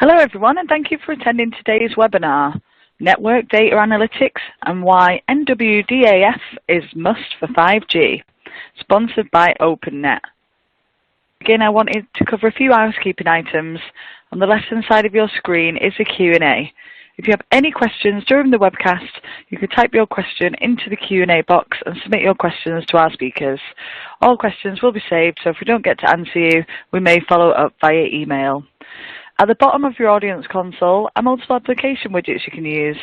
Hello everyone, and thank you for attending today's webinar, Network Data Analytics and Why NWDAF is Must for 5G, sponsored by OpenNet. Again, I wanted to cover a few housekeeping items. On the left-hand side of your screen is a Q&A. If you have any questions during the webcast, you can type your question into the Q&A box and submit your questions to our speakers. All questions will be saved, so if we don't get to answer you, we may follow up via email. At the bottom of your audience console are multiple application widgets you can use.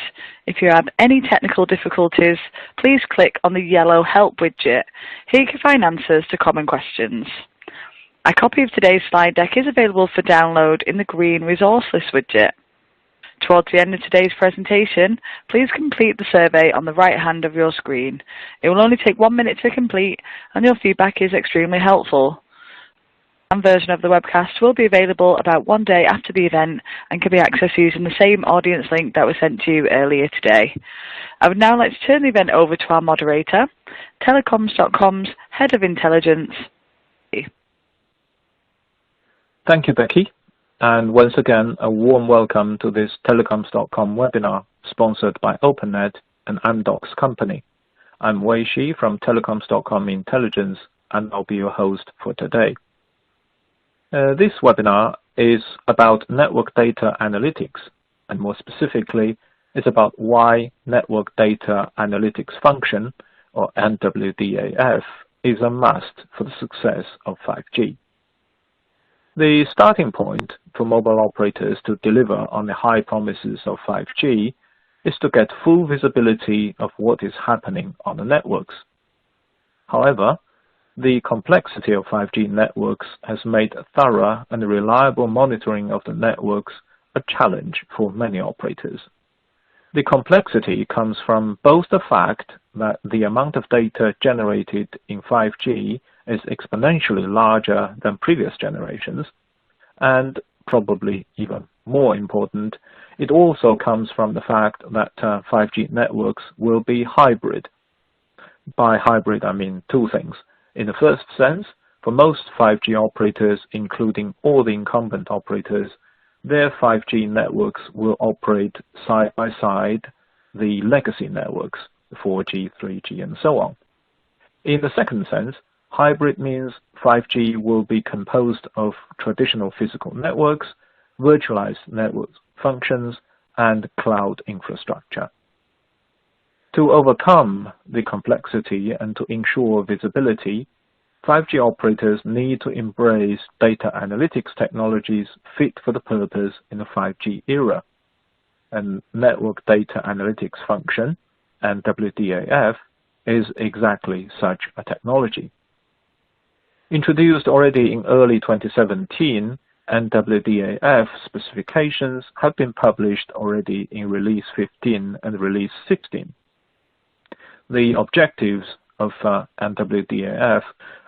If you have any technical difficulties, please click on the yellow Help widget. Here you can find answers to common questions. A copy of today's slide deck is available for download in the green Resource List widget. Towards the end of today's presentation, please complete the survey on the right hand of your screen. It will only take 1 minute to complete, and your feedback is extremely helpful. One version of the webcast will be available about 1 day after the event and can be accessed using the same audience link that was sent to you earlier today. I would now like to turn the event over to our moderator, Telecoms.com's Head of Intelligence. Thank you, Becky. And once again, a warm welcome to this Telecoms.com webinar sponsored by OpenNet and Amdocs company. I'm Wei Shi from Telecoms.com Intelligence, and I'll be your host for today. This webinar is about network data analytics, and more specifically, it's about why network data analytics function, or NWDAF, is a must for the success of 5G. The starting point for mobile operators to deliver on the high promises of 5G is to get full visibility of what is happening on the networks. However, the complexity of 5G networks has made thorough and reliable monitoring of the networks a challenge for many operators. The complexity comes from both the fact that the amount of data generated in 5G is exponentially larger than previous generations, and probably even more important, it also comes from the fact that 5G networks will be hybrid. By hybrid, I mean two things. In the first sense, for most 5G operators, including all the incumbent operators, their 5G networks will operate side by side the legacy networks, 4G, 3G, and so on. In the second sense, hybrid means 5G will be composed of traditional physical networks, virtualized network functions, and cloud infrastructure. To overcome the complexity and to ensure visibility, 5G operators need to embrace data analytics technologies fit for the purpose in the 5G era. And network data analytics function, NWDAF, is exactly such a technology. Introduced already in early 2017, NWDAF specifications have been published already in Release 15 and Release 16. The objectives of NWDAF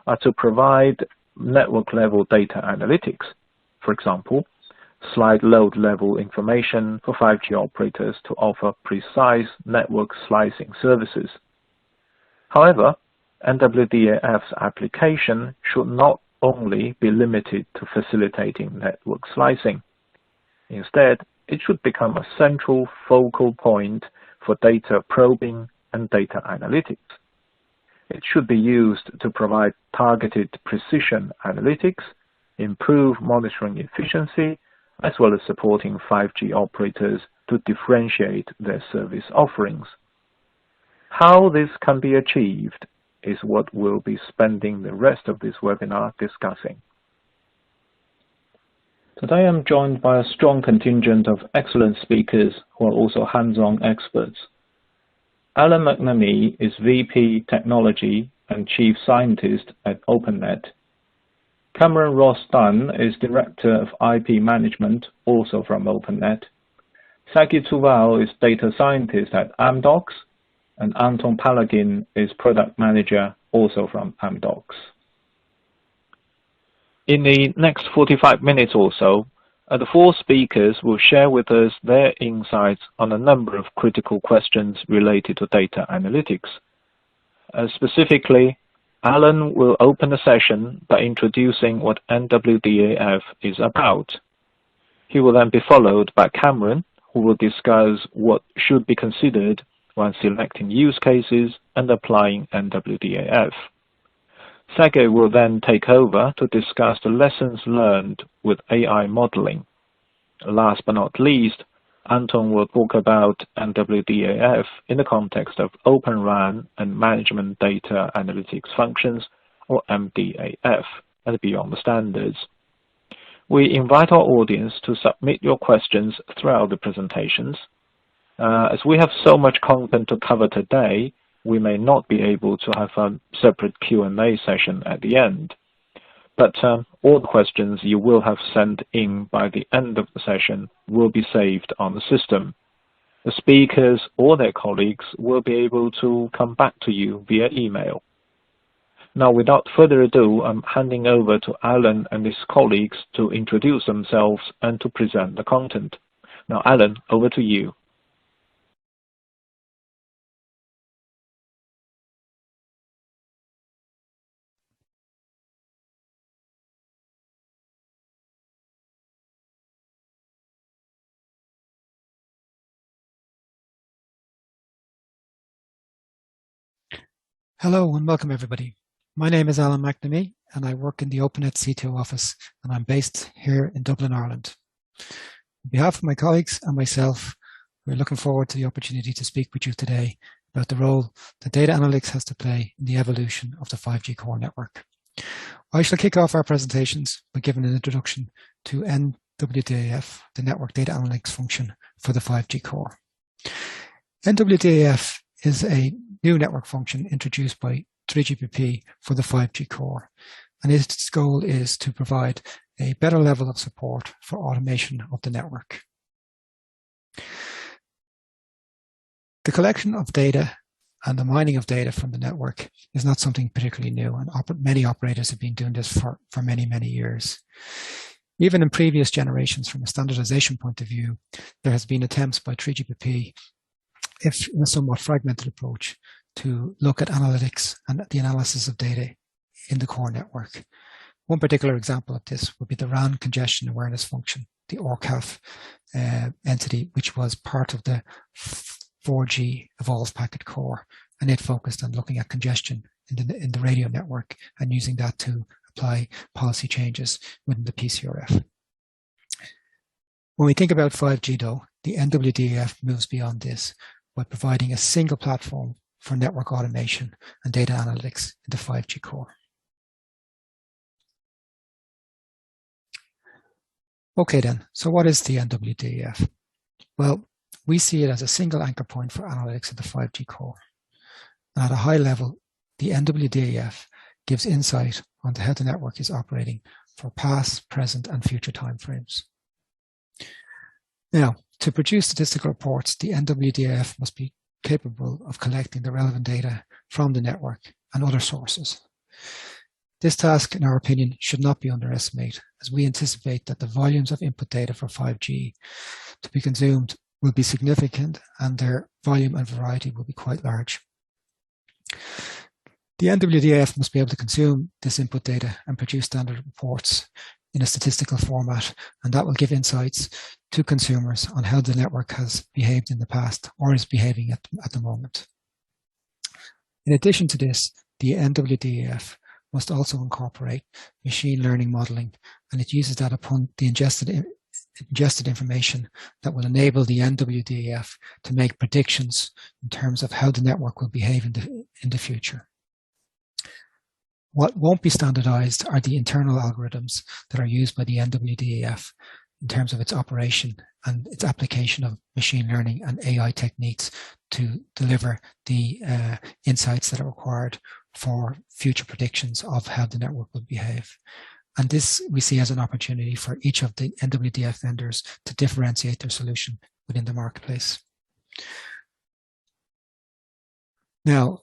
are to provide network-level data analytics, for example, slide load level information for 5G operators to offer precise network slicing services. However, NWDAF's application should not only be limited to facilitating network slicing. Instead, it should become a central focal point for data probing and data analytics. It should be used to provide targeted precision analytics, improve monitoring efficiency, as well as supporting 5G operators to differentiate their service offerings. How this can be achieved is what we'll be spending the rest of this webinar discussing. Today I'm joined by a strong contingent of excellent speakers who are also hands-on experts. Alan McNamee is VP Technology and Chief Scientist at OpenNet. Cameron Ross Dunn is Director of IP Management, also from OpenNet. Sagi Tsuval is Data Scientist at Amdocs, and Anton Palagin is Product Manager, also from Amdocs. In the next 45 minutes or so, the four speakers will share with us their insights on a number of critical questions related to data analytics. Specifically, Alan will open the session by introducing what NWDAF is about. He will then be followed by Cameron, who will discuss what should be considered when selecting use cases and applying NWDAF. Sergey will then take over to discuss the lessons learned with AI modeling. Last but not least, Anton will talk about NWDAF in the context of Open RAN and Management Data Analytics Functions, or MDAF, and beyond the standards. We invite our audience to submit your questions throughout the presentations. As we have so much content to cover today, we may not be able to have a separate Q&A session at the end. But all the questions you will have sent in by the end of the session will be saved on the system. The speakers or their colleagues will be able to come back to you via email. Now, without further ado, I'm handing over to Alan and his colleagues to introduce themselves and to present the content. Now, Alan, over to you. Hello and welcome everybody. My name is Alan McNamee and I work in the OpenNet CTO office and I'm based here in Dublin, Ireland. On behalf of my colleagues and myself, we're looking forward to the opportunity to speak with you today about the role that data analytics has to play in the evolution of the 5G core network. I shall kick off our presentations by giving an introduction to NWDAF, the network data analytics function for the 5G core. NWDAF is a new network function introduced by 3GPP for the 5G core, and its goal is to provide a better level of support for automation of the network. The collection of data and the mining of data from the network is not something particularly new, and many operators have been doing this for many, many years. Even in previous generations, from a standardization point of view, there has been attempts by 3GPP, if in a somewhat fragmented approach, to look at analytics and the analysis of data in the core network. One particular example of this would be the RAN congestion awareness function, the ORCAF entity, which was part of the 4G evolved packet core, and it focused on looking at congestion in the radio network and using that to apply policy changes within the PCRF. When we think about 5G though, the NWDAF moves beyond this by providing a single platform for network automation and data analytics in the 5G core. Okay then, so what is the NWDAF? Well, we see it as a single anchor point for analytics of the 5G core. And at a high level, the NWDAF gives insight on how the network is operating for past, present, and future timeframes. Now, to produce statistical reports, the NWDAF must be capable of collecting the relevant data from the network and other sources. This task, in our opinion, should not be underestimated, as we anticipate that the volumes of input data for 5G to be consumed will be significant and their volume and variety will be quite large. The NWDAF must be able to consume this input data and produce standard reports in a statistical format, and that will give insights to consumers on how the network has behaved in the past or is behaving at the moment. In addition to this, the NWDAF must also incorporate machine learning modeling, and it uses that upon the ingested information that will enable the NWDAF to make predictions in terms of how the network will behave in the future. What won't be standardized are the internal algorithms that are used by the NWDAF in terms of its operation and its application of machine learning and AI techniques to deliver the insights that are required for future predictions of how the network will behave. And this we see as an opportunity for each of the NWDAF vendors to differentiate their solution within the marketplace. Now,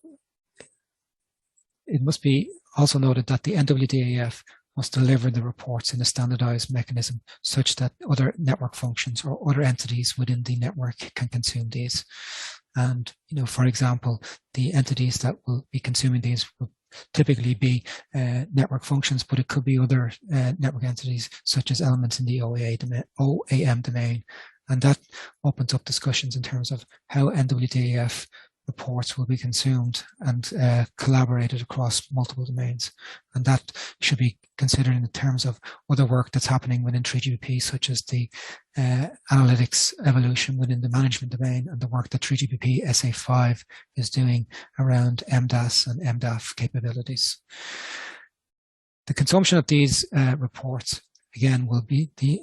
it must be also noted that the NWDAF must deliver the reports in a standardized mechanism such that other network functions or other entities within the network can consume these. And, for example, the entities that will be consuming these will typically be network functions, but it could be other network entities such as elements in the OAM domain. And that opens up discussions in terms of how NWDAF reports will be consumed and collaborated across multiple domains. And that should be considered in terms of other work that's happening within 3GPP, such as the analytics evolution within the management domain and the work that 3GPP SA5 is doing around MDAS and MDAF capabilities. The consumption of these reports, again, will be the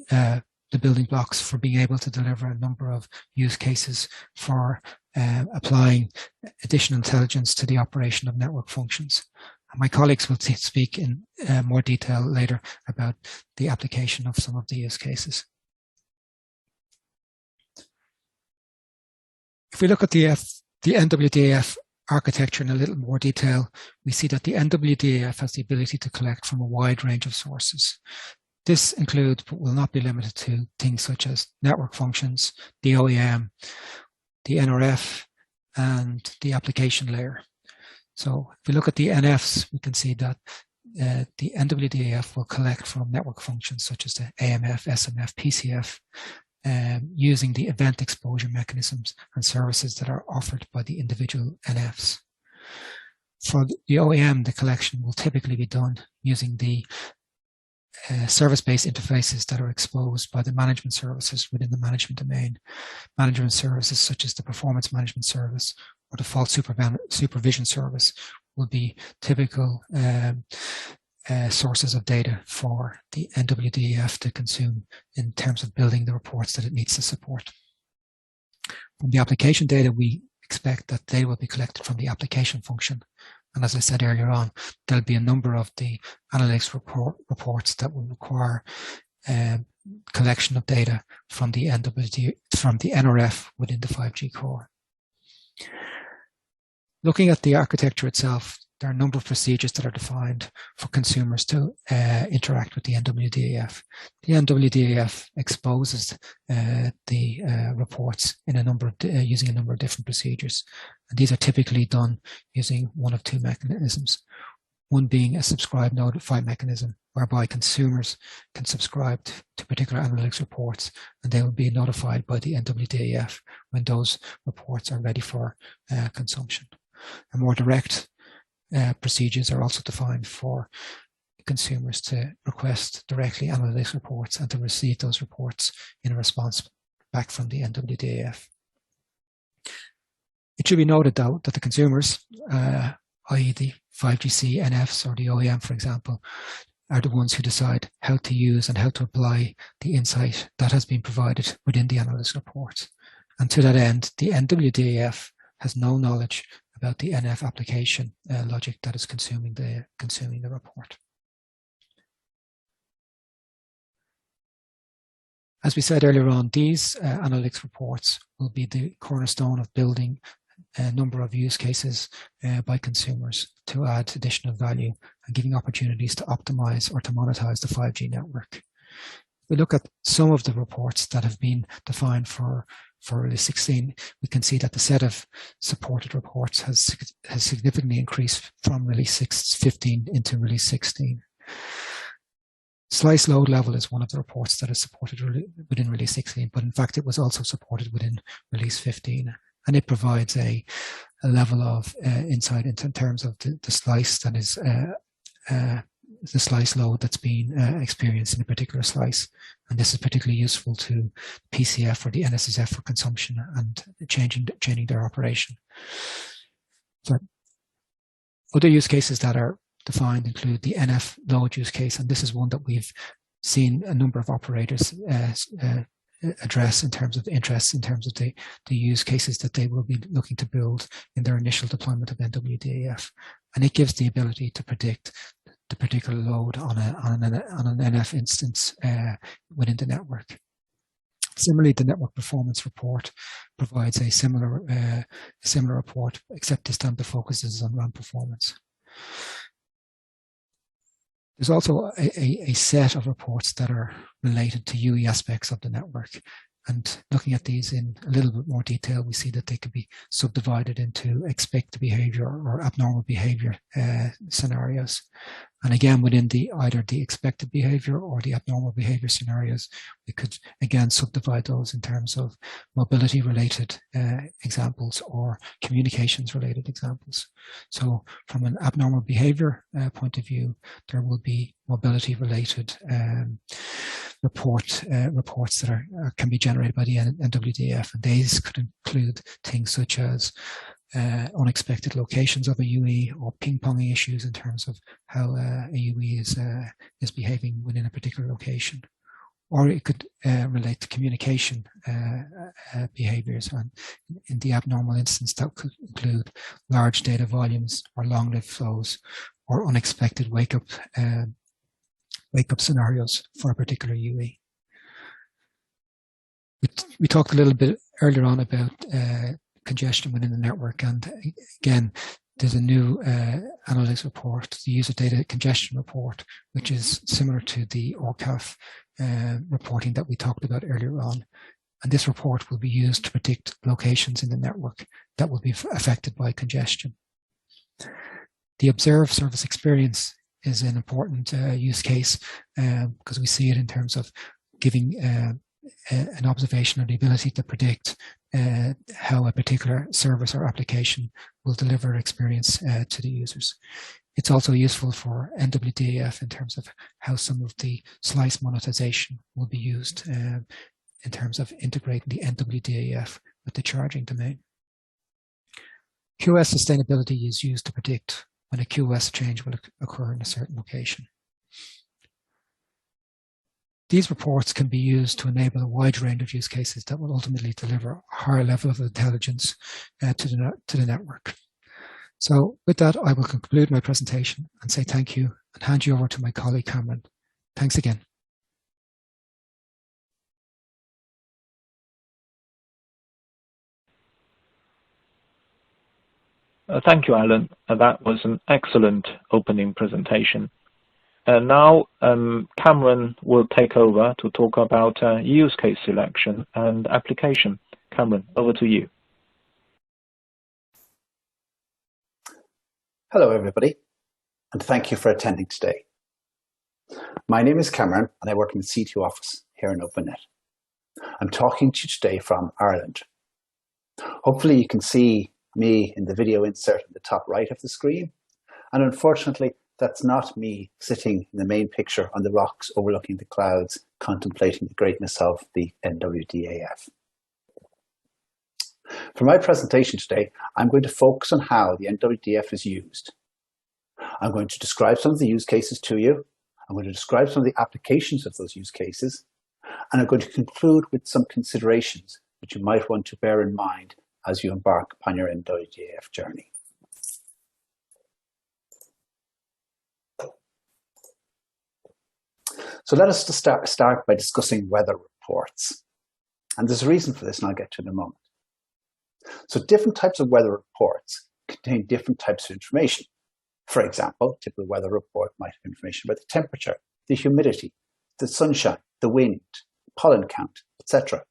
building blocks for being able to deliver a number of use cases for applying additional intelligence to the operation of network functions. My colleagues will speak in more detail later about the application of some of the use cases. If we look at the NWDAF architecture in a little more detail, we see that the NWDAF has the ability to collect from a wide range of sources. This includes, but will not be limited to, things such as network functions, the OEM, the NRF, and the application layer. So if we look at the NFs, we can see that the NWDAF will collect from network functions such as the AMF, SMF, PCF, using the event exposure mechanisms and services that are offered by the individual NFs. For the OEM, the collection will typically be done using the service-based interfaces that are exposed by the management services within the management domain. Management services such as the performance management service or the fault supervision service will be typical sources of data for the NWDAF to consume in terms of building the reports that it needs to support. From the application data, we expect that they will be collected from the application function. And as I said earlier on, there'll be a number of the analytics reports that will require collection of data from the NRF within the 5G core. Looking at the architecture itself, there are a number of procedures that are defined for consumers to interact with the NWDAF. The NWDAF exposes the reports in using a number of different procedures. And these are typically done using one of two mechanisms. One being a subscribe notify mechanism, whereby consumers can subscribe to particular analytics reports, and they will be notified by the NWDAF when those reports are ready for consumption. A more direct procedures are also defined for consumers to request directly analytics reports and to receive those reports in a response back from the NWDAF. It should be noted, though, that the consumers, i.e. the 5GC NFs or the OEM, for example, are the ones who decide how to use and how to apply the insight that has been provided within the analytics reports. And to that end, the NWDAF has no knowledge about the NF application logic that is consuming the report. As we said earlier on, these analytics reports will be the cornerstone of building a number of use cases by consumers to add additional value and giving opportunities to optimize or to monetize the 5G network. We look at some of the reports that have been defined for release 16, we can see that the set of supported reports has significantly increased from release 15 into release 16. Slice load level is one of the reports that is supported within release 16, but in fact it was also supported within release 15. And it provides a level of insight in terms of the slice that is the slice load that's been experienced in a particular slice. And this is particularly useful to PCF or the NSSF for consumption and changing their operation. So other use cases that are defined include the NF load use case, and this is one that we've seen a number of operators address in terms of interest, in terms of the use cases that they will be looking to build in their initial deployment of NWDAF. And it gives the ability to predict the particular load on an NF instance within the network. Similarly, the network performance report provides a similar report, except this time the focus is on RAM performance. There's also a set of reports that are related to UE aspects of the network. And looking at these in a little bit more detail, we see that they could be subdivided into expected behavior or abnormal behavior scenarios. And again, within either the expected behavior or the abnormal behavior scenarios, we could again subdivide those in terms of mobility related examples or communications related examples. So from an abnormal behavior point of view, there will be mobility related reports that can be generated by the NWDAF, and these could include things such as unexpected locations of a UE or ping-ponging issues in terms of how a UE is behaving within a particular location. Or it could relate to communication behaviors. And in the abnormal instance, that could include large data volumes or long-lived flows or unexpected wake-up scenarios for a particular UE. We talked a little bit earlier on about congestion within the network, and again, there's a new analytics report, the user data congestion report, which is similar to the ORCAF reporting that we talked about earlier on. And this report will be used to predict locations in the network that will be affected by congestion. The observed service experience is an important use case because we see it in terms of giving an observation or the ability to predict how a particular service or application will deliver experience to the users. It's also useful for NWDAF in terms of how some of the slice monetization will be used in terms of integrating the NWDAF with the charging domain. QoS sustainability is used to predict when a QoS change will occur in a certain location. These reports can be used to enable a wide range of use cases that will ultimately deliver a higher level of intelligence to the network. So with that, I will conclude my presentation and say thank you and hand you over to my colleague, Cameron. Thanks again. Thank you, Alan. That was an excellent opening presentation. And now Cameron will take over to talk about use case selection and application. Cameron, over to you. Hello, everybody, and thank you for attending today. My name is Cameron, and I work in the C2 office here in OpenNet. I'm talking to you today from Ireland. Hopefully you can see me in the video insert in the top right of the screen, and unfortunately that's not me sitting in the main picture on the rocks overlooking the clouds, contemplating the greatness of the NWDAF. For my presentation today, I'm going to focus on how the NWDAF is used. I'm going to describe some of the use cases to you. I'm going to describe some of the applications of those use cases. And I'm going to conclude with some considerations which you might want to bear in mind as you embark upon your NWDAF journey. So let us start by discussing weather reports. And there's a reason for this, and I'll get to it in a moment. So different types of weather reports contain different types of information. For example, a typical weather report might have information about the temperature, the humidity, the sunshine, the wind, pollen count, etc.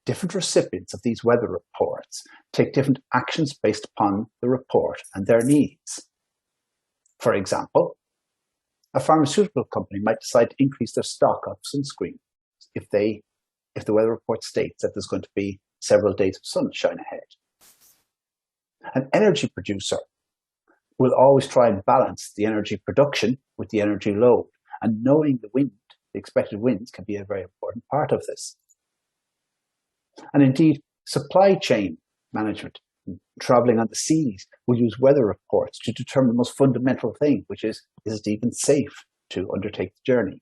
Different recipients of these weather reports take different actions based upon the report and their needs. For example, a pharmaceutical company might decide to increase their stock of sunscreen if the weather report states that there's going to be several days of sunshine ahead. An energy producer will always try and balance the energy production with the energy load, and knowing the wind, the expected winds, can be a very important part of this. And indeed, supply chain management, traveling on the seas, will use weather reports to determine the most fundamental thing, which is it even safe to undertake the journey?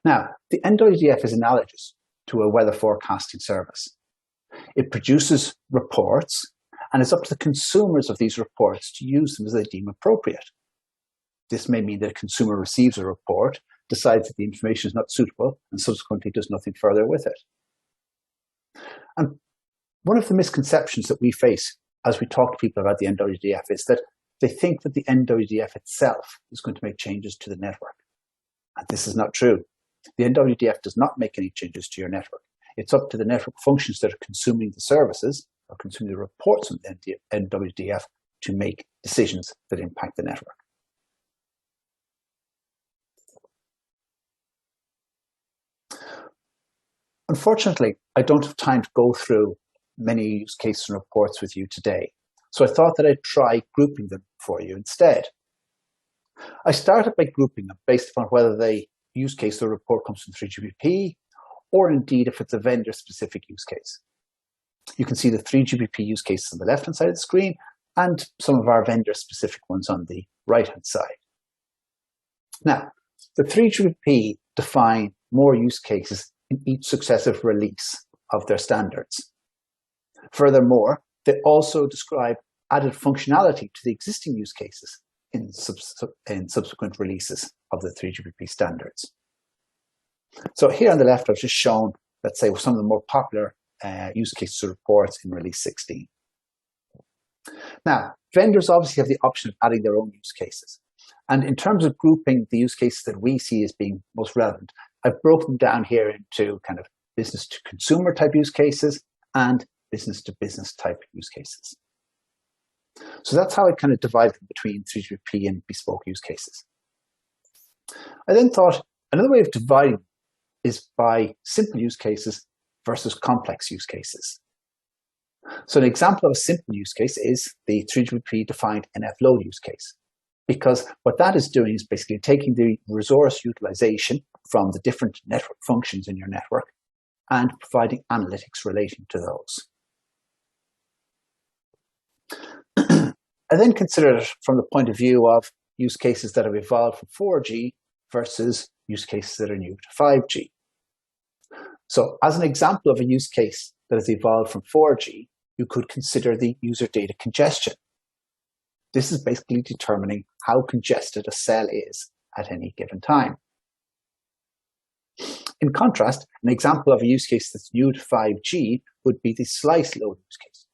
Now, the NWDAF is analogous to a weather forecasting service. It produces reports, and it's up to the consumers of these reports to use them as they deem appropriate. This may mean that a consumer receives a report, decides that the information is not suitable, and subsequently does nothing further with it. And one of the misconceptions that we face as we talk to people about the NWDAF is that they think that the NWDAF itself is going to make changes to the network. And this is not true. The NWDAF does not make any changes to your network. It's up to the network functions that are consuming the services or consuming the reports from the NWDAF to make decisions that impact the network. Unfortunately, I don't have time to go through many use cases and reports with you today, so I thought that I'd try grouping them for you instead. I started by grouping them based upon whether the use case or report comes from 3GPP, or indeed if it's a vendor-specific use case. You can see the 3GPP use cases on the left-hand side of the screen and some of our vendor-specific ones on the right-hand side. Now, the 3GPP define more use cases in each successive release of their standards. Furthermore, they also describe added functionality to the existing use cases in subsequent releases of the 3GPP standards. So here on the left, I've just shown, let's say, some of the more popular use cases or reports in release 16. Now, vendors obviously have the option of adding their own use cases. And in terms of grouping the use cases that we see as being most relevant, I've broken them down here into kind of business to consumer type use cases and business to business type use cases. So that's how I kind of divide them between 3GPP and bespoke use cases. I then thought another way of dividing them is by simple use cases versus complex use cases. So an example of a simple use case is the 3GPP defined NF load use case, because what that is doing is basically taking the resource utilization from the different network functions in your network and providing analytics relating to those. I then considered it from the point of view of use cases that have evolved from 4G versus use cases that are new to 5G. So as an example of a use case that has evolved from 4G, you could consider the user data congestion. This is basically determining how congested a cell is at any given time. In contrast, an example of a use case that's new to 5G would be the slice load use case,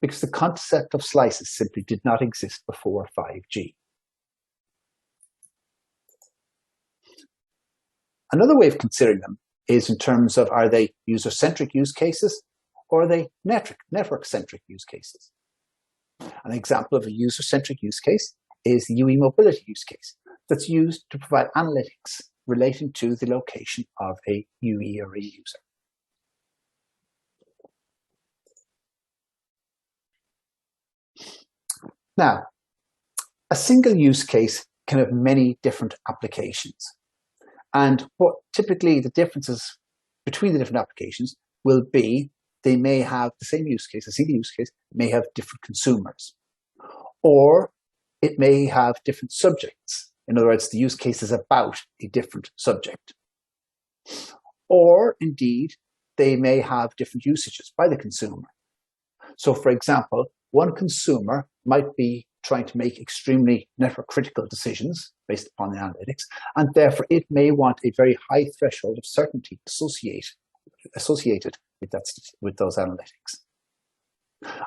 because the concept of slices simply did not exist before 5G. Another way of considering them is in terms of, are they user-centric use cases or are they network-centric use cases? An example of a user-centric use case is the UE mobility use case that's used to provide analytics relating to the location of a UE or E user. Now, a single use case can have many different applications. And what typically the differences between the different applications will be they may have the same use case, a single use case, may have different consumers. Or it may have different subjects. In other words, the use case is about a different subject. Or indeed, they may have different usages by the consumer. So for example, one consumer might be trying to make extremely network critical decisions based upon the analytics, and therefore it may want a very high threshold of certainty associated with those analytics.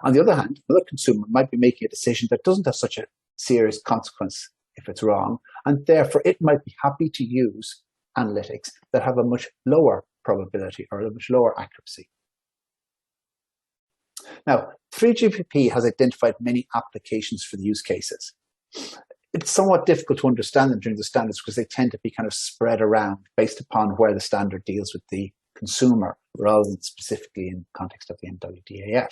On the other hand, another consumer might be making a decision that doesn't have such a serious consequence if it's wrong, and therefore it might be happy to use analytics that have a much lower probability or a much lower accuracy. Now, 3GPP has identified many applications for the use cases. It's somewhat difficult to understand them during the standards because they tend to be kind of spread around based upon where the standard deals with the consumer rather than specifically in the context of the NWDAF.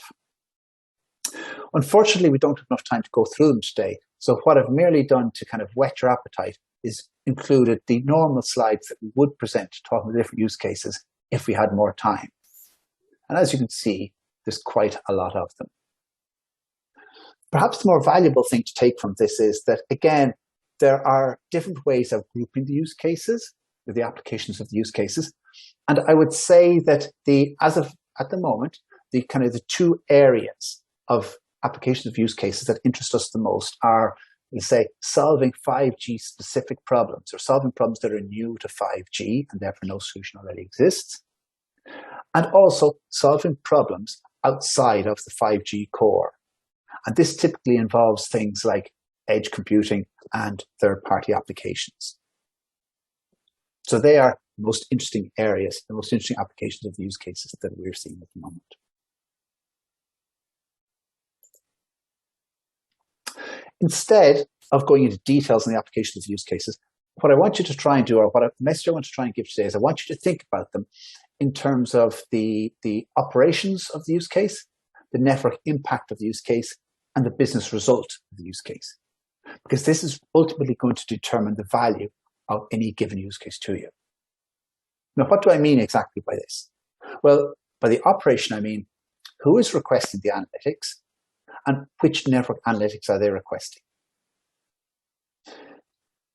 Unfortunately, we don't have enough time to go through them today. So what I've merely done to kind of whet your appetite is included the normal slides that we would present talking about different use cases if we had more time. And as you can see, there's quite a lot of them. Perhaps the more valuable thing to take from this is that, again, there are different ways of grouping the use cases, the applications of the use cases. And I would say that at the moment, the two areas of applications of use cases that interest us the most are, let's say, solving 5G specific problems or solving problems that are new to 5G and therefore no solution already exists. And also solving problems outside of the 5G core. And this typically involves things like edge computing and third-party applications. So they are the most interesting areas, the most interesting applications of the use cases that we're seeing at the moment. Instead of going into details on the applications of use cases, what I want you to try and do, or what a message I want to try and give today, is I want you to think about them in terms of the operations of the use case, the network impact of the use case, and the business result of the use case. Because this is ultimately going to determine the value of any given use case to you. Now, what do I mean exactly by this? Well, by the operation, I mean who is requesting the analytics and which network analytics are they requesting.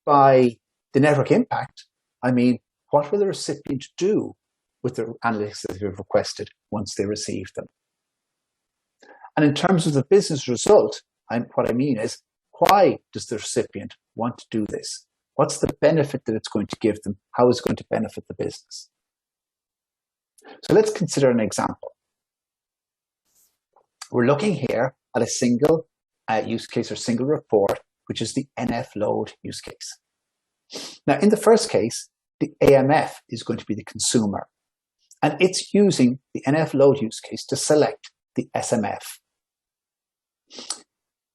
By the network impact, I mean what will the recipient do with the analytics that they've requested once they receive them. And in terms of the business result, what I mean is, why does the recipient want to do this? What's the benefit that it's going to give them? How is it going to benefit the business? So let's consider an example. We're looking here at a single use case or single report, which is the NF load use case. Now, in the first case, the AMF is going to be the consumer, and it's using the NF load use case to select the SMF.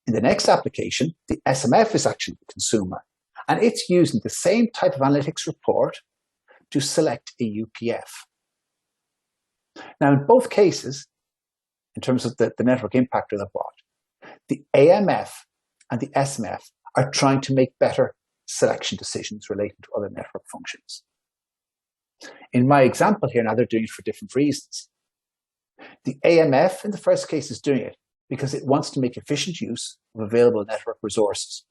In the next application, the SMF is actually the consumer, and it's using the same type of analytics report to select a UPF. Now, in both cases, in terms of the network impact of the bot, the AMF and the SMF are trying to make better selection decisions relating to other network functions. In my example here, now they're doing it for different reasons. The AMF in the first case is doing it because it wants to make efficient use of available network resources.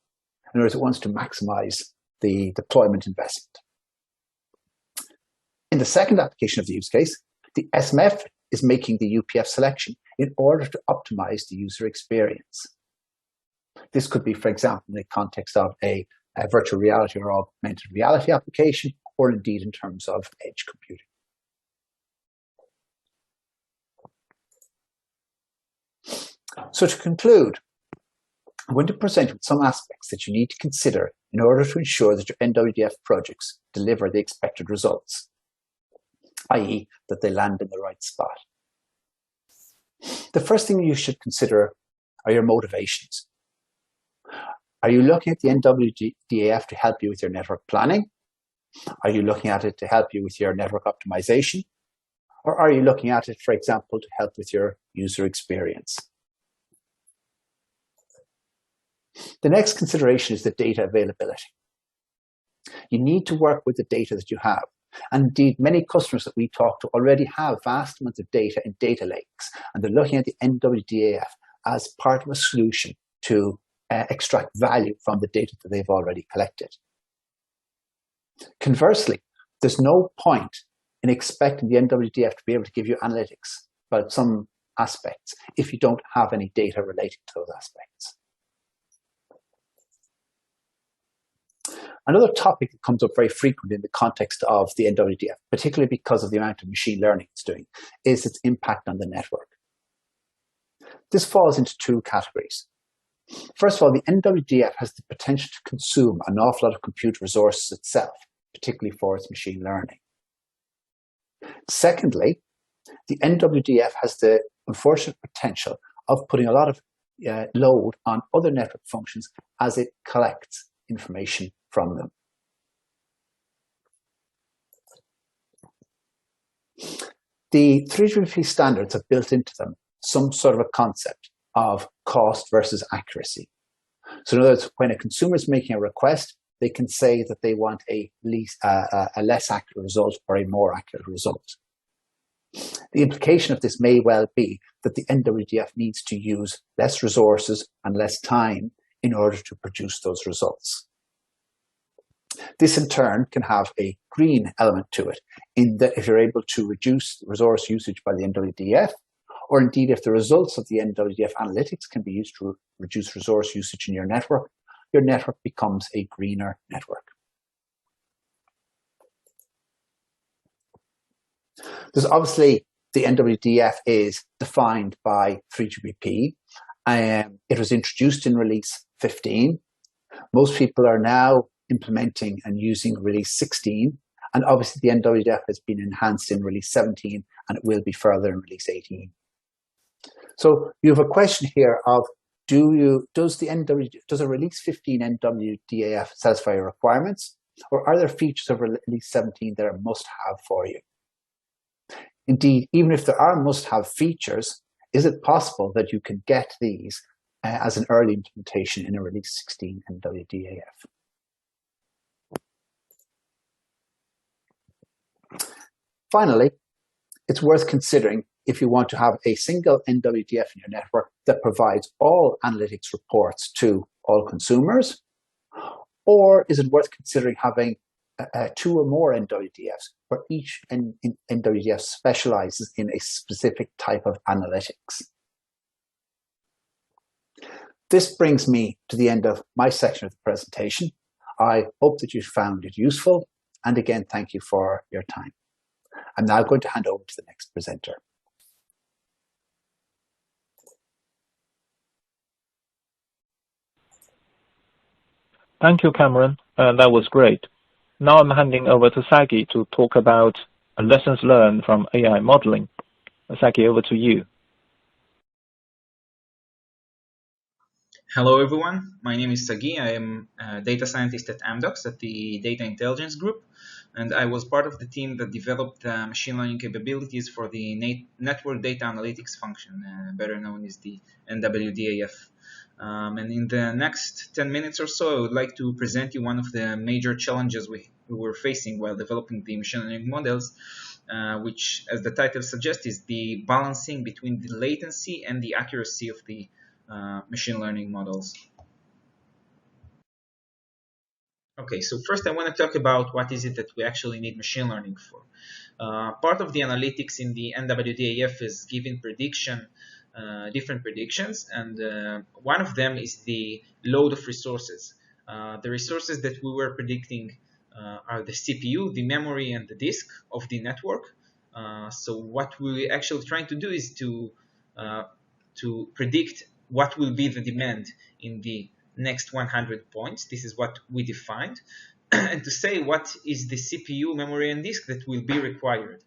In other words, it wants to maximize the deployment investment. In the second application of the use case, the SMF is making the UPF selection in order to optimize the user experience. This could be, for example, in the context of a virtual reality or augmented reality application, or indeed in terms of edge computing. So to conclude, I'm going to present with some aspects that you need to consider in order to ensure that your NWDAF projects deliver the expected results, i.e. that they land in the right spot. The first thing you should consider are your motivations. Are you looking at the NWDAF to help you with your network planning? Are you looking at it to help you with your network optimization? Or are you looking at it, for example, to help with your user experience? The next consideration is the data availability. You need to work with the data that you have. And indeed, many customers that we talk to already have vast amounts of data in data lakes, and they're looking at the NWDAF as part of a solution to extract value from the data that they've already collected. Conversely, there's no point in expecting the NWDAF to be able to give you analytics about some aspects if you don't have any data relating to those aspects. Another topic that comes up very frequently in the context of the NWDAF, particularly because of the amount of machine learning it's doing, is its impact on the network. This falls into two categories. First of all, the NWDAF has the potential to consume an awful lot of compute resources itself, particularly for its machine learning. Secondly, the NWDAF has the unfortunate potential of putting a lot of load on other network functions as it collects information from them. The 3GPP standards have built into them some sort of a concept of cost versus accuracy. So in other words, when a consumer is making a request, they can say that they want a less accurate result or a more accurate result. The implication of this may well be that the NWDAF needs to use less resources and less time in order to produce those results. This in turn can have a green element to it, in that if you're able to reduce resource usage by the NWDAF, or indeed if the results of the NWDAF analytics can be used to reduce resource usage in your network becomes a greener network. There's obviously the NWDAF is defined by 3GPP. It was introduced in release 15. Most people are now implementing and using release 16, And obviously the NWDAF has been enhanced in release 17 and it will be further in release 18. So you have a question here of does a release 15 NWDAF satisfy your requirements, or are there features of release 17 that are must-have for you? Indeed, even if there are must-have features, is it possible that you can get these as an early implementation in a release 16 NWDAF? Finally, it's worth considering if you want to have a single NWDF in your network that provides all analytics reports to all consumers, or is it worth considering having 2 or more NWDFs where each NWDF specializes in a specific type of analytics? This brings me to the end of my section of the presentation. I hope that you found it useful, and again, thank you for your time. I'm now going to hand over to the next presenter. Thank you, Cameron. That was great. Now I'm handing over to Sagi to talk about lessons learned from AI modeling. Sagi, over to you. Hello, everyone. My name is Sagi. I am a data scientist at Amdocs at the Data Intelligence Group, and I was part of the team that developed machine learning capabilities for the network data analytics function, better known as the NWDAF. And in the next 10 minutes or so, I would like to present you one of the major challenges we were facing while developing the machine learning models, which, as the title suggests, is the balancing between the latency and the accuracy of the machine learning models. Okay, so first I want to talk about what is it that we actually need machine learning for. Part of the analytics in the NWDAF is giving different predictions, and one of them is the load of resources. The resources that we were predicting are the CPU, the memory, and the disk of the network. So what we're actually trying to do is to predict what will be the demand in the next 100 points. This is what we defined. And to say what is the CPU, memory, and disk that will be required.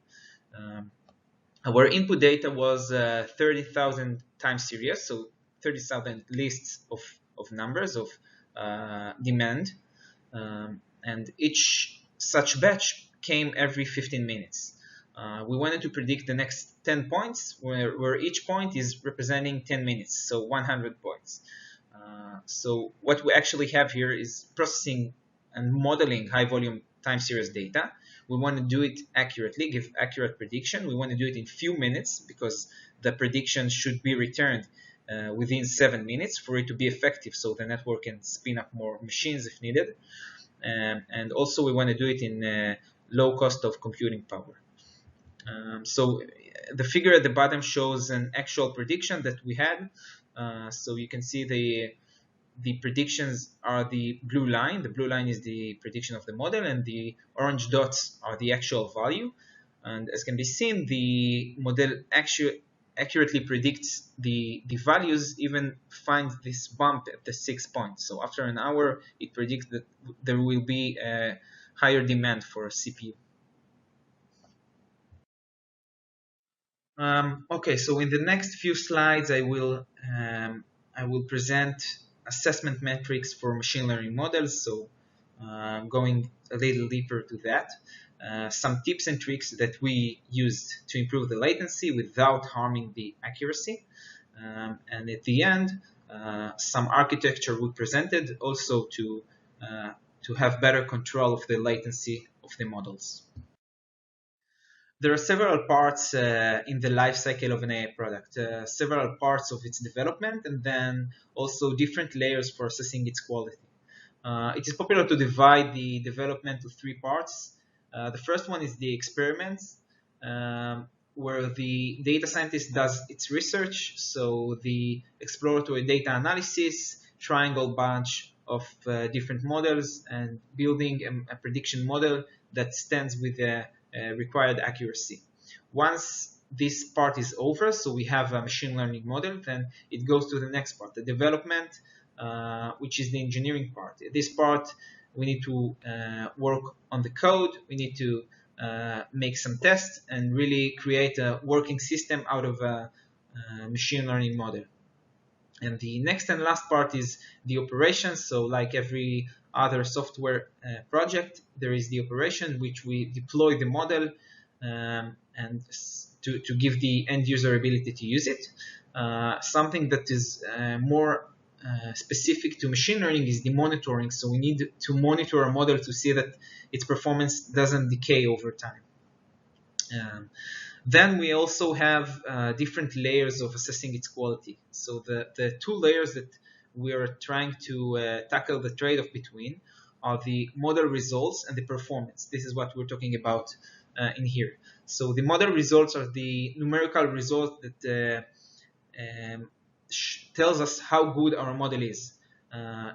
Our input data was 30,000 time series, so 30,000 lists of numbers of demand. And each such batch came every 15 minutes. We wanted to predict the next 10 points, where each point is representing 10 minutes, so 100 points. So what we actually have here is processing and modeling high-volume time series data. We want to do it accurately, give accurate prediction. We want to do it in few minutes because the prediction should be returned within 7 minutes for it to be effective, so the network can spin up more machines if needed. And also we want to do it in low cost of computing power. So the figure at the bottom shows an actual prediction that we had. So you can see the predictions are the blue line. The blue line is the prediction of the model, and the orange dots are the actual value. And as can be seen, the model accurately predicts the values, even finds this bump at the 6 points. So after an hour, it predicts that there will be a higher demand for a CPU. Okay, so in the next few slides, I will present assessment metrics for machine learning models. So going a little deeper to that, some tips and tricks that we used to improve the latency without harming the accuracy. And at the end, some architecture we presented also to have better control of the latency of the models. There are several parts in the life cycle of an AI product, several parts of its development, and then also different layers for assessing its quality. It is popular to divide the development to 3 parts. The first one is the experiments, where the data scientist does its research, so the exploratory data analysis, trying a bunch of different models, and building a prediction model that stands with the required accuracy. Once this part is over, so we have a machine learning model, then it goes to the next part, the development, which is the engineering part. This part we need to work on the code, we need to make some tests and really create a working system out of a machine learning model. And the next and last part is the operations. So like every other software project, there is the operation which we deploy the model and to give the end user ability to use it. Something that is more specific to machine learning is the monitoring. So we need to monitor a model to see that its performance doesn't decay over time. Then we also have different layers of assessing its quality. So the two layers that we are trying to tackle the trade-off between are the model results and the performance. This is what we're talking about in here. So the model results are the numerical result that tells us how good our model is.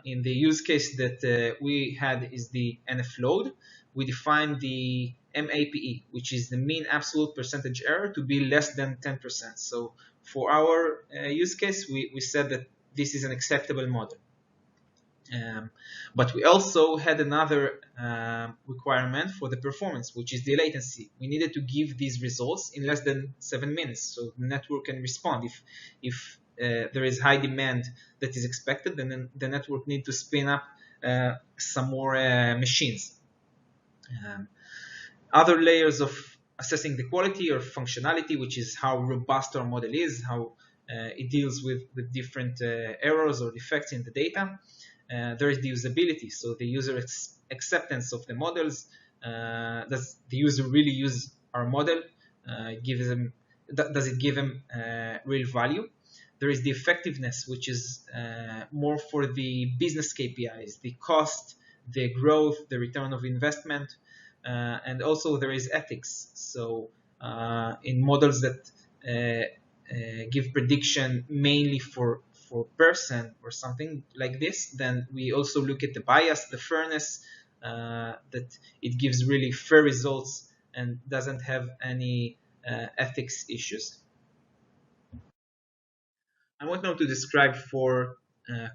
In the use case that we had is the NF load. We define the MAPE, which is the mean absolute percentage error, to be less than 10%. So for our use case, we said that this is an acceptable model. But we also had another requirement for the performance, which is the latency. We needed to give these results in less than 7 minutes, so the network can respond. If there is high demand that is expected, then the network needs to spin up some more machines. Other layers of assessing the quality or functionality, which is how robust our model is, how it deals with different errors or defects in the data. There is the usability, so the user acceptance of the models. Does the user really use our model? Does it give them real value? There is the effectiveness, which is more for the business KPIs, the cost, the growth, the return of investment, and also there is ethics. So in models that give prediction mainly for person or something like this, then we also look at the bias, the fairness, that it gives really fair results and doesn't have any ethics issues. I want now to describe 4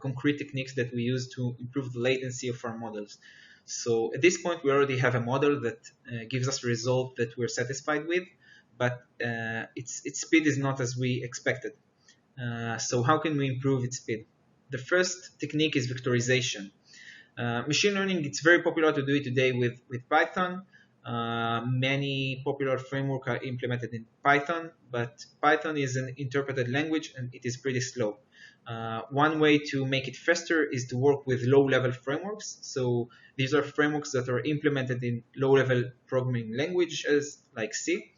concrete techniques that we use to improve the latency of our models. So at this point, we already have a model that gives us a result that we're satisfied with, but its speed is not as we expected. So how can we improve its speed? The first technique is vectorization. Machine learning, it's very popular to do it today with Python. Many popular frameworks are implemented in Python, but Python is an interpreted language and it is pretty slow. One way to make it faster is to work with low-level frameworks. So these are frameworks that are implemented in low-level programming languages like C,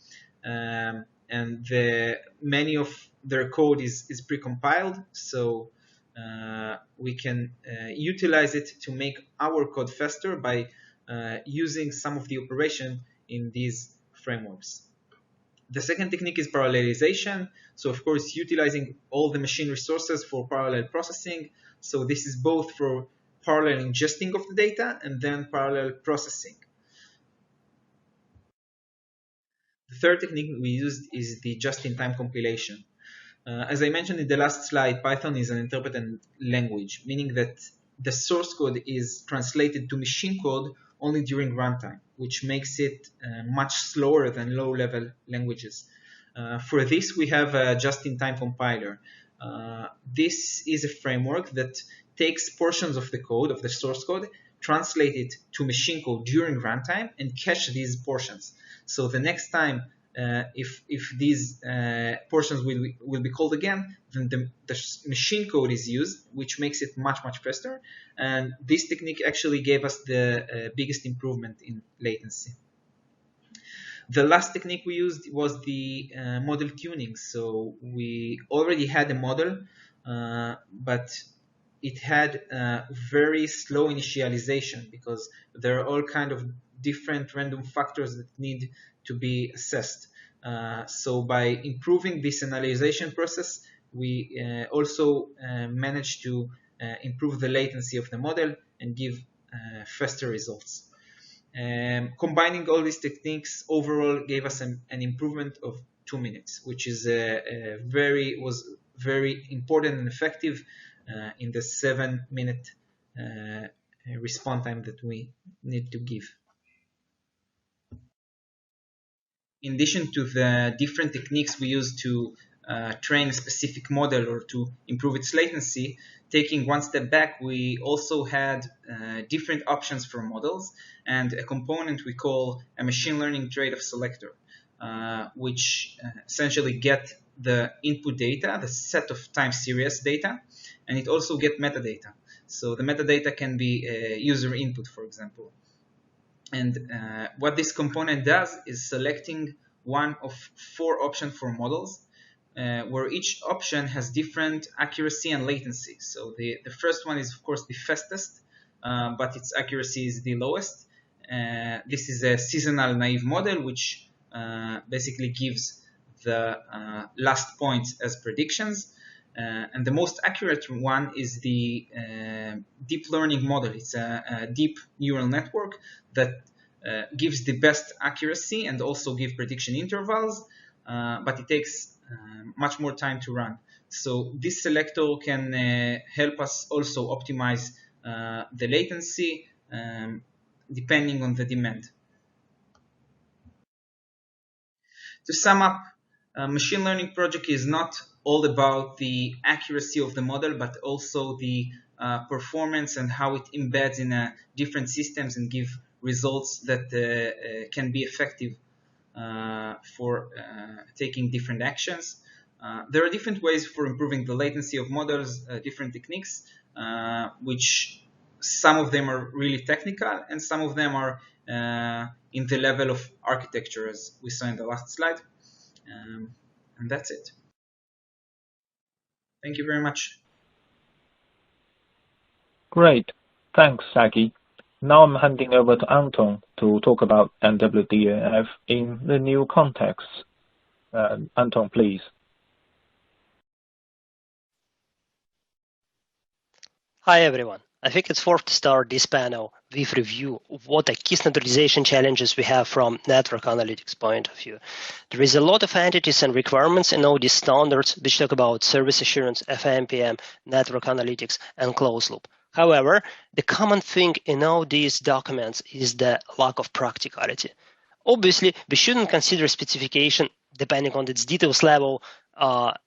and many of their code is pre-compiled, so we can utilize it to make our code faster by using some of the operation in these frameworks. The second technique is parallelization. So of course, utilizing all the machine resources for parallel processing. So this is both for parallel ingesting of the data and then parallel processing. The third technique we used is the just-in-time compilation. As I mentioned in the last slide, Python is an interpreted language, meaning that the source code is translated to machine code only during runtime, which makes it much slower than low-level languages. For this, we have a just-in-time compiler. This is a framework that takes portions of the code, of the source code, translate it to machine code during runtime, and cache these portions. So the next time, if these portions will be called again, then the machine code is used, which makes it much faster. And this technique actually gave us the biggest improvement in latency. The last technique we used was the model tuning. So we already had a model, but it had very slow initialization because there are all kinds of different random factors that need to be assessed. So by improving this analyzation process, we also managed to improve the latency of the model and give faster results. Combining all these techniques overall gave us an improvement of 2 minutes, which is was very important and effective in the 7-minute response time that we need to give. In addition to the different techniques we use to train a specific model or to improve its latency, taking one step back, we also had different options for models and a component we call a machine learning trade-off selector, which essentially get the input data, the set of time series data, and it also get metadata. So the metadata can be user input, for example. And what this component does is selecting one of 4 options for models, where each option has different accuracy and latency. So the first one is, of course, the fastest, but its accuracy is the lowest. This is a seasonal naive model, which basically gives the last points as predictions. And the most accurate one is the deep learning model. It's a deep neural network that gives the best accuracy and also give prediction intervals, but it takes much more time to run. So this selector can help us also optimize the latency depending on the demand. To sum up, a machine learning project is not all about the accuracy of the model, but also the performance and how it embeds in different systems and give results that can be effective for taking different actions. There are different ways for improving the latency of models, different techniques, which some of them are really technical and some of them are in the level of architecture, as we saw in the last slide. And that's it. Thank you very much. Great. Thanks, Sagi. Now I'm handing over to Anton to talk about NWDAF in the new context. Anton, please. Hi, everyone. I think it's worth to start this panel with review of what the key standardization challenges we have from network analytics point of view. There is a lot of entities and requirements in all these standards which talk about service assurance, FMPM, network analytics, and closed loop. However, the common thing in all these documents is the lack of practicality. Obviously, we shouldn't consider specification depending on its details level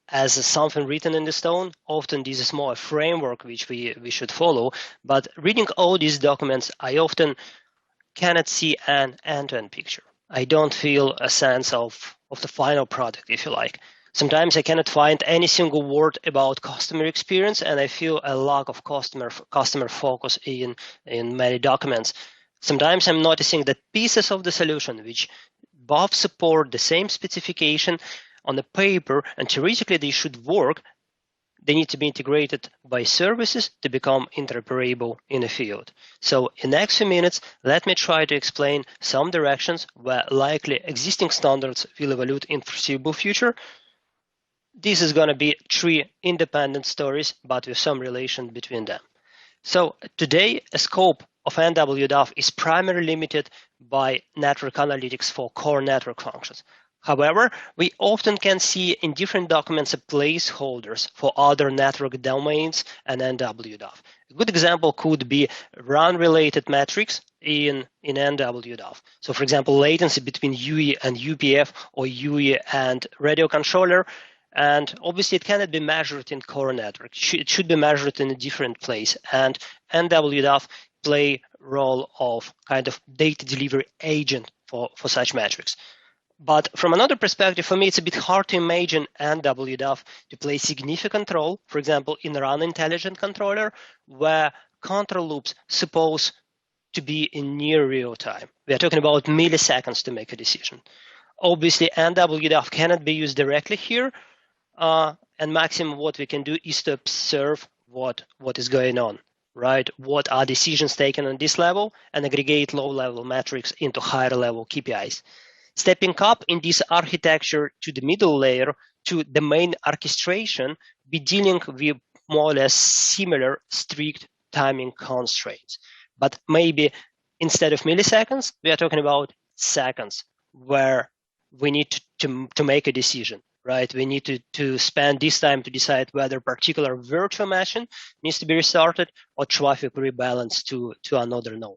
as something written in the stone. Often this is more a framework which we should follow, but reading all these documents, I often cannot see an end-to-end picture. I don't feel a sense of the final product, if you like. Sometimes I cannot find any single word about customer experience, and I feel a lack of customer focus in many documents. Sometimes I'm noticing that pieces of the solution which both support the same specification on the paper and theoretically they should work, they need to be integrated by services to become interoperable in the field. So in the next few minutes, let me try to explain some directions where likely existing standards will evolve in foreseeable future. This is going to be 3 independent stories, but with some relation between them. So today, a scope of NWDAF is primarily limited by network analytics for core network functions. However, we often can see in different documents placeholders for other network domains and NWDAF. A good example could be run-related metrics in NWDAF. So for example, latency between UE and UPF or UE and radio controller. And obviously, it cannot be measured in core network. It should be measured in a different place. And NWDAF play role of kind of data delivery agent for such metrics. But from another perspective, for me, it's a bit hard to imagine NWDAF to play a significant role, for example, in a run intelligent controller, where control loops suppose to be in near real time. We are talking about milliseconds to make a decision. Obviously, NWDAF cannot be used directly here. And maximum what we can do is to observe what is going on, right? What are decisions taken on this level and aggregate low-level metrics into higher-level KPIs. Stepping up in this architecture to the middle layer, to the main orchestration, be dealing with more or less similar strict timing constraints. But maybe instead of milliseconds, we are talking about seconds, where we need to make a decision, right? We need to spend this time to decide whether a particular virtual machine needs to be restarted or traffic rebalanced to another node.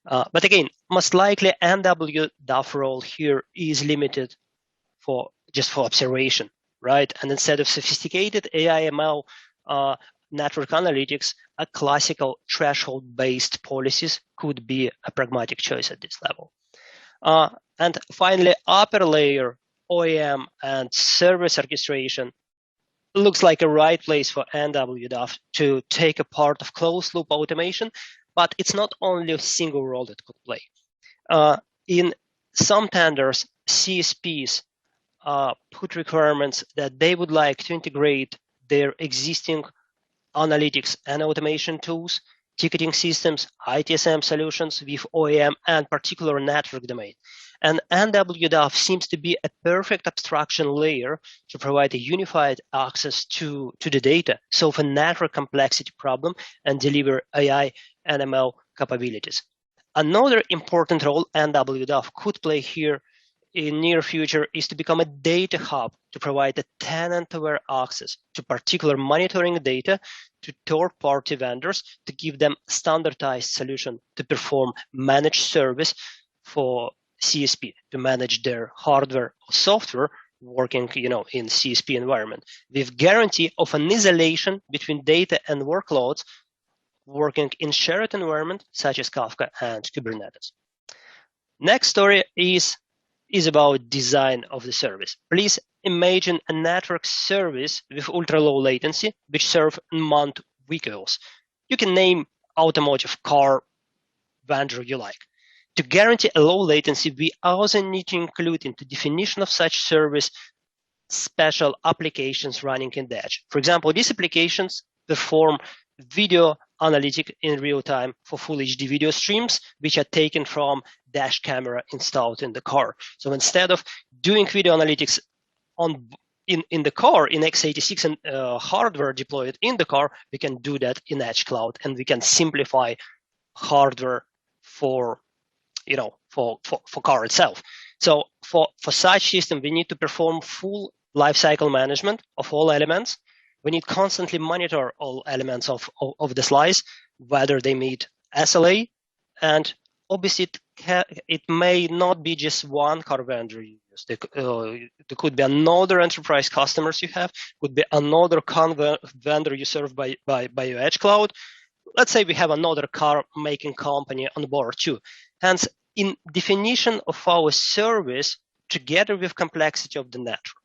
But again, most likely NWDAF role here is limited for observation, right? And instead of sophisticated AI/ML network analytics, a classical threshold-based policies could be a pragmatic choice at this level. And finally, upper layer OEM and service orchestration looks like a right place for NWDAF to take a part of closed loop automation, but it's not only a single role it could play. In some tenders, CSPs put requirements that they would like to integrate their existing analytics and automation tools, ticketing systems, ITSM solutions with OEM and particular network domain. And NWDAF seems to be a perfect abstraction layer to provide a unified access to the data, solve a network complexity problem, and deliver AI and ML capabilities. Another important role NWDAF could play here in near future is to become a data hub to provide a tenant-aware access to particular monitoring data to third-party vendors to give them standardized solution to perform managed service for CSP, to manage their hardware or software working in CSP environment with guarantee of an isolation between data and workloads working in shared environment such as Kafka and Kubernetes. Next story is about design of the service. Please imagine a network service with ultra-low latency, which serve unmanned vehicles. You can name automotive car vendor you like. To guarantee a low latency, we also need to include in the definition of such service special applications running in the edge. For example, these applications perform video analytic in real time for full HD video streams, which are taken from dash camera installed in the car. So instead of doing video analytics in the car in x86 and hardware deployed in the car, we can do that in edge cloud, and we can simplify hardware for car itself. So for such system, we need to perform full lifecycle management of all elements. We need constantly monitor all elements of the slice, whether they meet SLA, and obviously it may not be just one car vendor you use. There could be another enterprise customers you have, could be another vendor you serve by your edge cloud. Let's say we have another car making company on board too. Hence, in definition of our service, together with complexity of the network,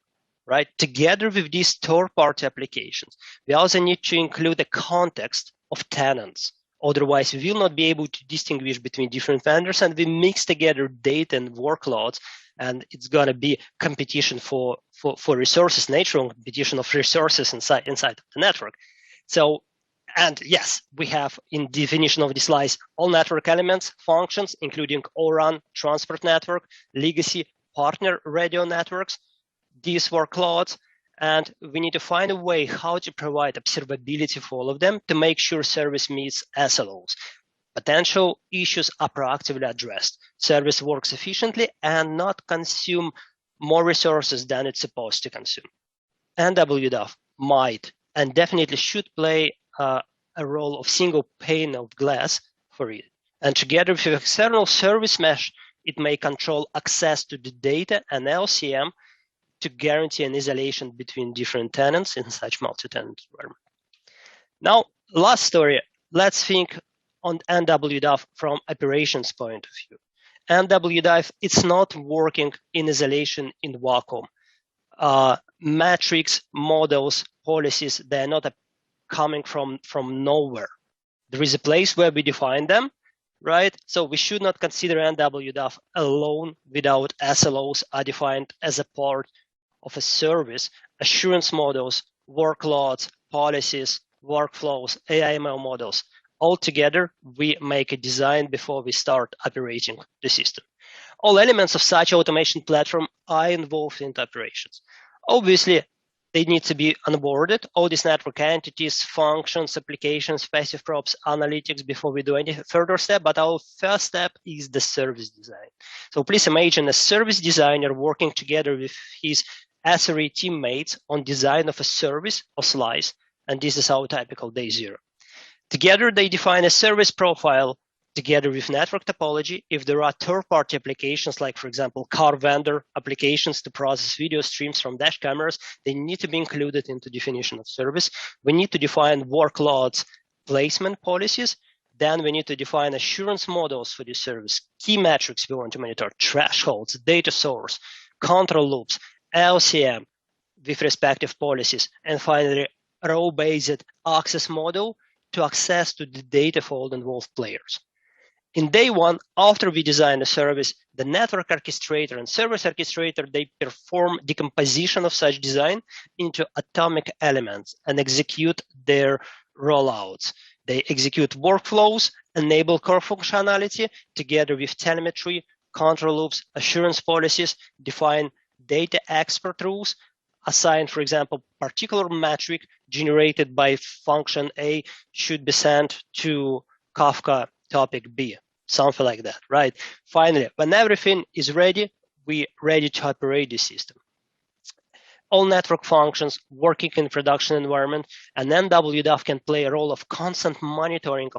right? Together with these third-party applications, we also need to include a context of tenants. Otherwise, we will not be able to distinguish between different vendors, and we mix together data and workloads, and it's going to be competition for resources, natural competition of resources inside of the network. So, and yes, we have in definition of the slice all network elements, functions, including ORAN, transport network, legacy, partner radio networks, these workloads, and we need to find a way how to provide observability for all of them to make sure service meets SLOs. Potential issues are proactively addressed. Service works efficiently and not consume more resources than it's supposed to consume. NWDAF might and definitely should play a role of single pane of glass for it. And together with external service mesh, it may control access to the data and LCM to guarantee an isolation between different tenants in such multi-tenant environment. Now, last story, let's think on NWDAF from operations point of view. NWDAF, it's not working in isolation in vacuum. Metrics, models, policies, they're not coming from nowhere. There is a place where we define them, right? So we should not consider NWDAF alone without SLOs are defined as a part of a service, assurance models, workloads, policies, workflows, AI/ML models. All together, we make a design before we start operating the system. All elements of such automation platform are involved in the operations. Obviously, they need to be onboarded, all these network entities, functions, applications, passive props, analytics before we do any further step, but our first step is the service design. So please imagine a service designer working together with his SRE teammates on design of a service or slice, and this is our typical day 0. Together, they define a service profile together with network topology. If there are third-party applications, like, for example, car vendor applications to process video streams from dash cameras, they need to be included into definition of service. We need to define workloads placement policies. Then we need to define assurance models for this service, key metrics we want to monitor, thresholds, data source, control loops, LCM with respective policies, and finally, row-based access model to access to the data for all involved players. In day 1, after we design the service, the network orchestrator and service orchestrator, they perform decomposition of such design into atomic elements and execute their rollouts. They execute workflows, enable core functionality together with telemetry, control loops, assurance policies, define data expert rules, assign, for example, particular metric generated by function A should be sent to Kafka topic B, something like that, right? Finally, when everything is ready, we're ready to operate the system. All network functions working in production environment, and NWDAF can play a role of constant monitoring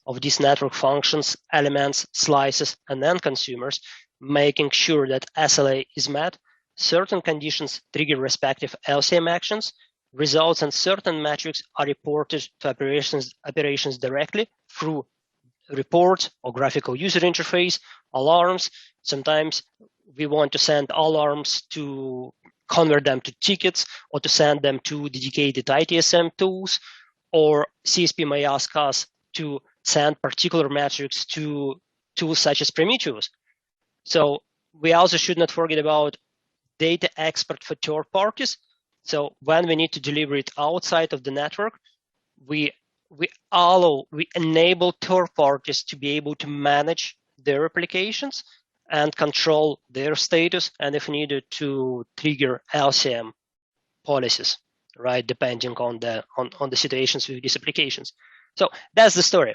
of these network functions, elements, slices, and end consumers, making sure that SLA is met, certain conditions trigger respective LCM actions, results and certain metrics are reported to operations directly through reports or graphical user interface, alarms. Sometimes we want to send alarms to convert them to tickets or to send them to dedicated ITSM tools, or CSP may ask us to send particular metrics to tools such as Prometheus. So we also should not forget about data expert for third parties. So when we need to deliver it outside of the network, we enable third parties to be able to manage their applications and control their status, and if needed, to trigger LCM policies, right, depending on the situations with these applications. So that's the story.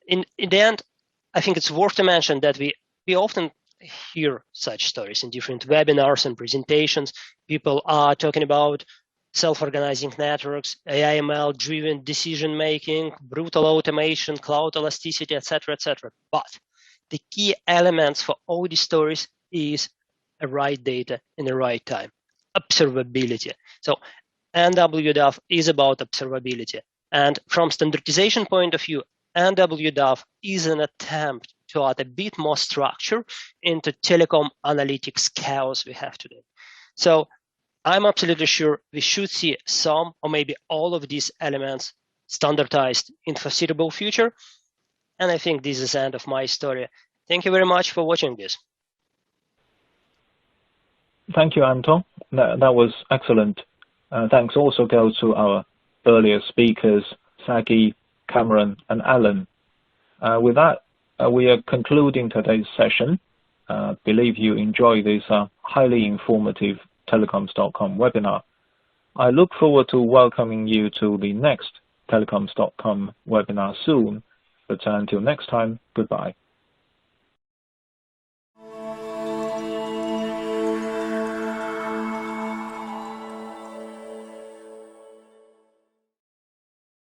In the end, I think it's worth to mention that we often hear such stories in different webinars and presentations. People are talking about self-organizing networks, AI/ML-driven decision-making, brutal automation, cloud elasticity, etc., etc. But the key elements for all these stories is the right data in the right time, observability. So NWDAF is about observability. And from standardization point of view, NWDAF is an attempt to add a bit more structure into telecom analytics chaos we have today. So I'm absolutely sure we should see some or maybe all of these elements standardized in foreseeable future. And I think this is the end of my story. Thank you very much for watching this. Thank you, Anton. That was excellent. Thanks also go to our earlier speakers, Sagi, Cameron, and Alan. With that, we are concluding today's session. Believe you enjoy this highly informative telecoms.com webinar. I look forward to welcoming you to the next telecoms.com webinar soon. But until next time, goodbye.